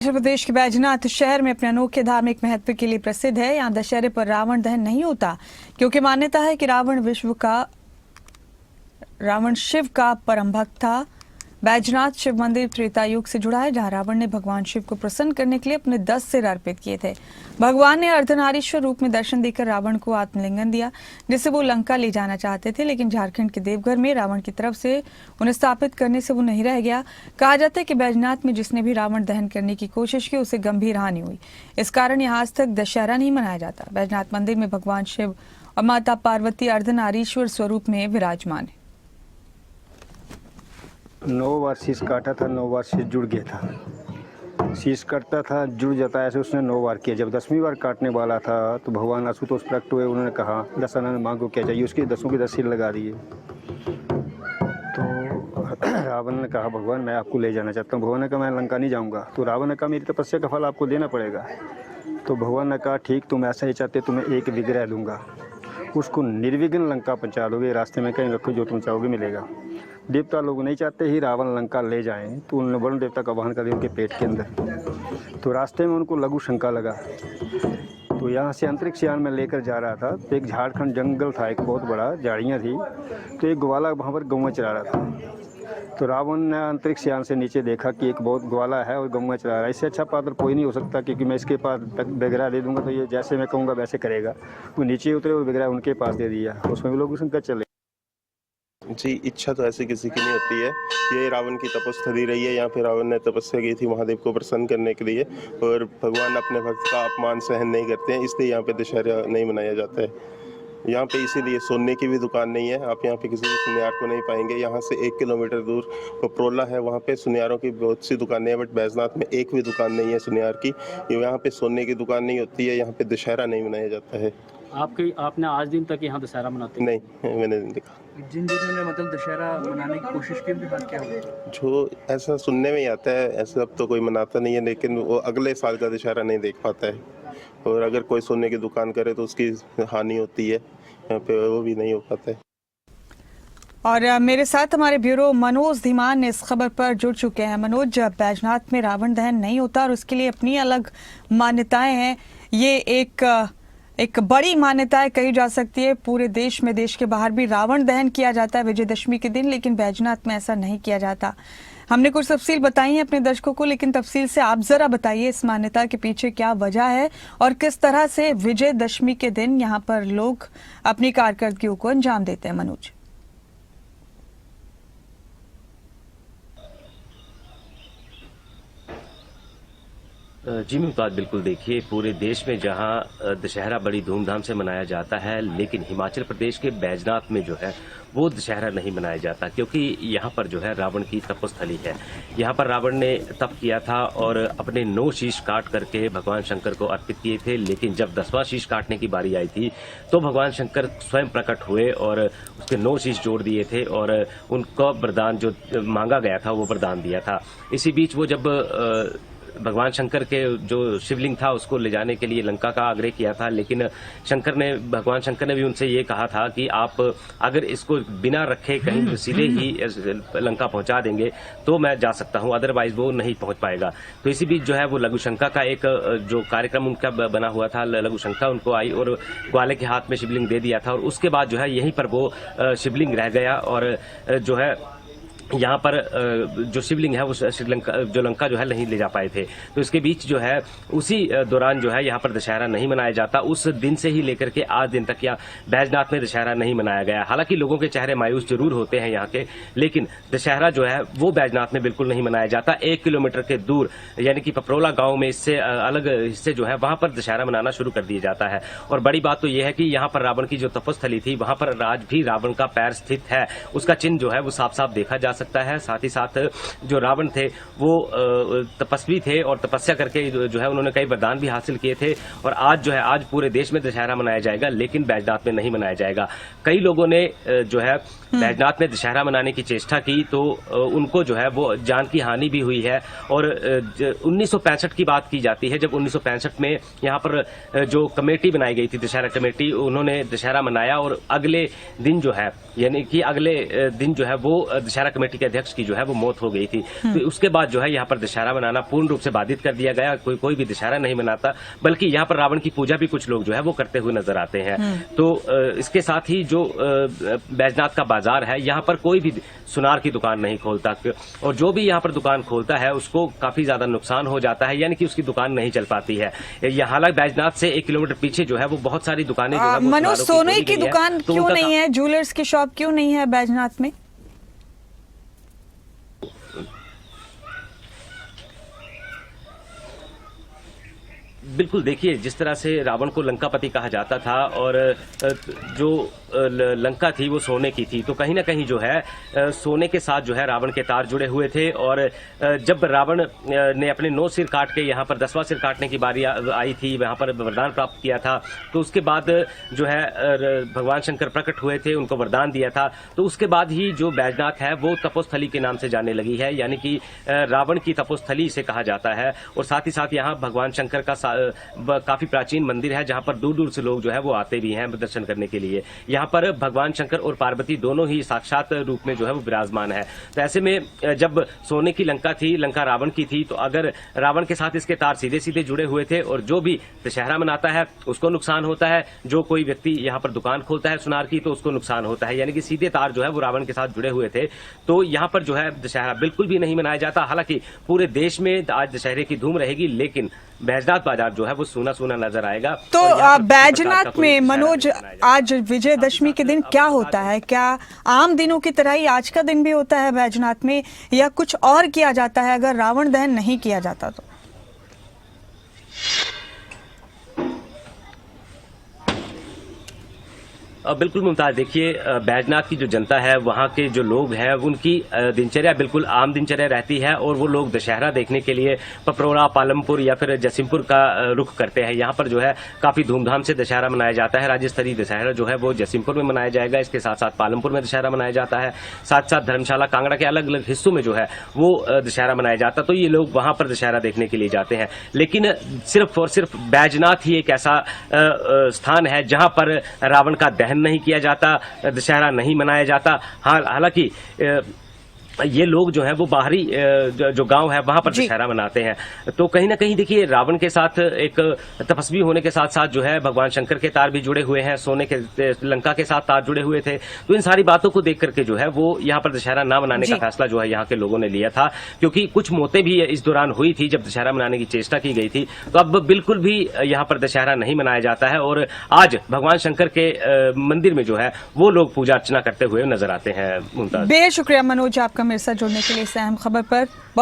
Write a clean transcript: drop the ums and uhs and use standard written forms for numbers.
उत्तर प्रदेश के बैजनाथ शहर में अपने अनोखे धार्मिक महत्व के लिए प्रसिद्ध है। यहाँ दशहरे पर रावण दहन नहीं होता क्योंकि मान्यता है कि रावण शिव का परम भक्त था। बैजनाथ शिव मंदिर त्रेता युग से जुड़ा है, जहाँ रावण ने भगवान शिव को प्रसन्न करने के लिए अपने 10 सिर अर्पित किए थे। भगवान ने अर्धनारीश्वर रूप में दर्शन देकर रावण को आत्मलिंगन दिया, जिसे वो लंका ले जाना चाहते थे, लेकिन झारखंड के देवघर में रावण की तरफ से उन्हें स्थापित करने से वो नहीं रह गया। कहा जाता है कि बैजनाथ में जिसने भी रावण दहन करने की कोशिश की उसे गंभीर हानि हुई। इस कारण यहाँ आज तक दशहरा नहीं मनाया जाता। बैजनाथ मंदिर में भगवान शिव और माता पार्वती अर्धनारीश्वर स्वरूप में विराजमान है। 9 बार शीश काटा था, 9 बार शीश जुड़ गया था। शीश कटता था, जुड़ जाता है, ऐसे उसने 9 बार किया। जब 10वीं बार काटने वाला था तो भगवान आशुतोष प्रकट हुए। उन्होंने कहा दशानन माँ को क्या चाहिए, उसके 10 के 10 सिर लगा दिए। तो रावण ने कहा भगवान मैं आपको ले जाना चाहता हूँ। भगवान ने कहा मैं लंका नहीं जाऊँगा। तो रावण ने कहा मेरी तपस्या का फल आपको देना पड़ेगा। तो भगवान ने कहा ठीक, तुम ऐसा ही चाहते, तुम्हें एक विग्रह दूंगा, उसको निर्विघ्न लंका पहुँचा दोगे, रास्ते में कहीं रखो, जो तुम चाहोगे मिलेगा। देवता लोग नहीं चाहते ही रावण लंका ले जाएं, तो उन्होंने वरुण देवता का वाहन कर दिया उनके पेट के अंदर। तो रास्ते में उनको लघु शंका लगा। तो यहाँ से अंतरिक्ष यान में लेकर जा रहा था, तो एक झारखंड जंगल था, एक बहुत बड़ा, झाड़ियाँ थी। तो एक ग्वाला वहाँ पर गौवा चरा रहा था। तो रावण ने अंतरिक्ष यान से नीचे देखा कि एक बहुत ग्वाला है और गौवा चरा रहा है, इससे अच्छा पात्र कोई नहीं हो सकता, क्योंकि मैं इसके पास वगैरह दे दूंगा तो ये जैसे मैं कहूँगा वैसे करेगा। वो नीचे उतरे और वगैरह उनके पास दे दिया। उसमें भी लोग शंका चले। जी, इच्छा तो ऐसी किसी की नहीं होती है। ये रावण की तपस्या रही है। यहाँ पे रावण ने तपस्या की थी महादेव को प्रसन्न करने के लिए, और भगवान अपने भक्त का अपमान सहन नहीं करते हैं, इसलिए यहाँ पे दशहरा नहीं मनाया जाता है। यहाँ पे इसीलिए सोने की भी दुकान नहीं है। आप यहाँ पे किसी भी सुनियार को नहीं पाएंगे। यहाँ से 1 किलोमीटर दूर पपरोला है, वहाँ पे सुनियारों की बहुत सी दुकानें हैं, बट बैजनाथ में एक भी दुकान नहीं है सुनियार की। यहाँ पे सोने की दुकान नहीं होती है। यहाँ पे दशहरा नहीं मनाया जाता है। आपने आज दिन तक यहाँ दशहरा मनाते हैं? नहीं, मैंने नहीं देखा। जिन जिन्होंने मतलब दशहरा मनाने की कोशिश की उनके साथ क्या हुआ? जो ऐसा सुनने में ही आता है, ऐसा अब तो कोई मनाता नहीं है, लेकिन वो अगले साल का दशहरा नहीं देख पाता है। और अगर कोई सोने की दुकान करे तो उसकी हानि होती है, यहाँ पे वो भी नहीं हो पाता है। और मेरे साथ हमारे ब्यूरो मनोज धीमान इस खबर पर जुड़ चुके हैं। मनोज, बैजनाथ में रावण दहन नहीं होता और उसके लिए अपनी अलग मान्यताएं हैं। ये एक बड़ी मान्यता कही जा सकती है। पूरे देश में, देश के बाहर भी रावण दहन किया जाता है विजयदशमी के दिन, लेकिन बैजनाथ में ऐसा नहीं किया जाता। हमने कुछ तफसील बताई है अपने दर्शकों को, लेकिन तफसील से आप जरा बताइए इस मान्यता के पीछे क्या वजह है और किस तरह से विजयदशमी के दिन यहाँ पर लोग अपनी कारकर्दगियों को अंजाम देते हैं। मनोज जी मुमताज, बिल्कुल। देखिए, पूरे देश में जहां दशहरा बड़ी धूमधाम से मनाया जाता है, लेकिन हिमाचल प्रदेश के बैजनाथ में जो है वो दशहरा नहीं मनाया जाता, क्योंकि यहाँ पर जो है रावण की तपस्थली है। यहाँ पर रावण ने तप किया था और अपने 9 शीश काट करके भगवान शंकर को अर्पित किए थे, लेकिन जब 10वां शीश काटने की बारी आई थी तो भगवान शंकर स्वयं प्रकट हुए और उसके 9 शीश जोड़ दिए थे और उनका वरदान जो मांगा गया था वो वरदान दिया था। इसी बीच वो जब भगवान शंकर के जो शिवलिंग था उसको ले जाने के लिए लंका का आग्रह किया था, लेकिन भगवान शंकर ने भी उनसे ये कहा था कि आप अगर इसको बिना रखे कहीं सीधे ही लंका पहुंचा देंगे तो मैं जा सकता हूं, अदरवाइज वो नहीं पहुंच पाएगा। तो इसी बीच जो है वो लघु शंका का एक जो कार्यक्रम उनका बना हुआ था, लघु शंका उनको आई और ग्वाले के हाथ में शिवलिंग दे दिया था, और उसके बाद जो है यहीं पर वो शिवलिंग रह गया। और जो है यहाँ पर जो शिवलिंग है वो श्रीलंका जो लंका जो है नहीं ले जा पाए थे। तो इसके बीच जो है उसी दौरान जो है यहाँ पर दशहरा नहीं मनाया जाता। उस दिन से ही लेकर के आज दिन तक या बैजनाथ में दशहरा नहीं मनाया गया। हालांकि लोगों के चेहरे मायूस जरूर होते हैं यहाँ के, लेकिन दशहरा जो है वो बैजनाथ में बिल्कुल नहीं मनाया जाता। 1 किलोमीटर के दूर यानी कि पपरोला गाँव में इससे अलग हिस्से जो है वहां पर दशहरा मनाना शुरू कर दिया जाता है। और बड़ी बात तो यह है कि यहाँ पर रावण की जो तपस्थली थी वहां पर आज भी रावण का पैर स्थित है, उसका चिन्ह जो है वो साफ साफ देखा जा सकता है। साथ ही साथ जो रावण थे वो तपस्वी थे और तपस्या करके जो है उन्होंने कई वरदान भी हासिल किए थे। और आज जो है आज पूरे देश में दशहरा मनाया जाएगा, लेकिन बैजनाथ में नहीं मनाया जाएगा। कई लोगों ने जो है बैजनाथ में दशहरा मनाने की चेष्टा की तो उनको जो है वो जान की हानि भी हुई है। और 1965 की बात की जाती है, जब 1965 में यहाँ पर जो कमेटी बनाई गई थी, दशहरा कमेटी, उन्होंने दशहरा मनाया और अगले दिन जो है यानी कि अगले दिन जो है वो दशहरा कमेटी कमेटी के अध्यक्ष की जो है वो मौत हो गई थी। तो उसके बाद जो है यहाँ पर दशहरा मनाना पूर्ण रूप से बाधित कर दिया गया। कोई भी दशहरा नहीं मनाता, बल्कि यहाँ पर रावण की पूजा भी कुछ लोग जो है वो करते हुए नजर आते हैं। तो इसके साथ ही जो बैजनाथ का बाजार है, यहाँ पर कोई भी सुनार की दुकान नहीं खोलता, और जो भी यहाँ पर दुकान खोलता है उसको काफी ज्यादा नुकसान हो जाता है, यानी कि उसकी दुकान नहीं चल पाती है। हालांकि बैजनाथ से 1 किलोमीटर पीछे जो है वो बहुत सारी दुकानें जो है वो मनोज, सोने की दुकान तो क्यों नहीं है, ज्वेलर्स की शॉप क्यों नहीं है बैजनाथ में? बिल्कुल, देखिए जिस तरह से रावण को लंकापति कहा जाता था और जो लंका थी वो सोने की थी, तो कहीं ना कहीं जो है सोने के साथ जो है रावण के तार जुड़े हुए थे। और जब रावण ने अपने 9 सिर काट के यहाँ पर 10वां सिर काटने की बारी आई थी, वहाँ पर वरदान प्राप्त किया था, तो उसके बाद जो है भगवान शंकर प्रकट हुए थे, उनको वरदान दिया था। तो उसके बाद ही जो बैजनाथ है वो तपोस्थली के नाम से जाने लगी है, यानी कि रावण की तपोस्थली इसे कहा जाता है। और साथ ही साथ यहाँ भगवान शंकर का काफी प्राचीन मंदिर है, जहाँ पर दूर दूर से लोग जो है वो आते भी हैं दर्शन करने के लिए। यहाँ पर भगवान शंकर और पार्वती दोनों ही साक्षात रूप में जो है वो विराजमान है। तो ऐसे में जब सोने की लंका थी, लंका रावण की थी, तो अगर रावण के साथ इसके तार सीधे सीधे जुड़े हुए थे, और जो भी दशहरा मनाता है उसको नुकसान होता है, जो कोई व्यक्ति यहाँ पर दुकान खोलता है सुनार की तो उसको नुकसान होता है, यानी कि सीधे तार जो है वो रावण के साथ जुड़े हुए थे। तो यहाँ पर जो है दशहरा बिल्कुल भी नहीं मनाया जाता। हालांकि पूरे देश में आज दशहरे की धूम रहेगी, लेकिन बैजनाथ बाजार जो है वो सूना सूना नजर आएगा। तो बैजनाथ में मनोज आज विजयदशमी के दिन क्या होता है? क्या आम दिनों की तरह ही आज का दिन भी होता है बैजनाथ में, या कुछ और किया जाता है अगर रावण दहन नहीं किया जाता तो? बिल्कुल मुमताज, देखिए बैजनाथ की जो जनता है, वहाँ के जो लोग हैं, उनकी दिनचर्या बिल्कुल आम दिनचर्या रहती है, और वो लोग दशहरा देखने के लिए पपरोड़ा, पालमपुर या फिर जसीमपुर का रुख करते हैं। यहाँ पर जो है काफी धूमधाम से दशहरा मनाया जाता है। राज्य स्तरीय दशहरा जो है वो जसीमपुर में मनाया जाएगा, इसके साथ साथ पालमपुर में दशहरा मनाया जाता है, साथ साथ धर्मशाला, कांगड़ा के अलग अलग हिस्सों में जो है वो दशहरा मनाया जाता है। तो ये लोग वहां पर दशहरा देखने के लिए जाते हैं, लेकिन सिर्फ और सिर्फ बैजनाथ ही एक ऐसा स्थान है जहां पर रावण का दहन नहीं किया जाता, दशहरा नहीं मनाया जाता। हालांकि ये लोग जो है वो बाहरी जो गांव है वहां पर दशहरा मनाते हैं। तो कहीं ना कहीं देखिए रावण के साथ एक तपस्वी होने के साथ साथ जो है भगवान शंकर के तार भी जुड़े हुए हैं, सोने के लंका के साथ तार जुड़े हुए थे। तो इन सारी बातों को देख करके जो है वो यहाँ पर दशहरा ना मनाने का फैसला जो है यहाँ के लोगों ने लिया था, क्योंकि कुछ मौतें भी इस दौरान हुई थी जब दशहरा मनाने की चेष्टा की गई थी। तो अब बिल्कुल भी यहाँ पर दशहरा नहीं मनाया जाता है, और आज भगवान शंकर के मंदिर में जो है वो लोग पूजा अर्चना करते हुए नजर आते हैं। मुमताज, बेशुक्रिया मनोज आपका मेरे साथ जुड़ने के लिए इस अहम खबर पर।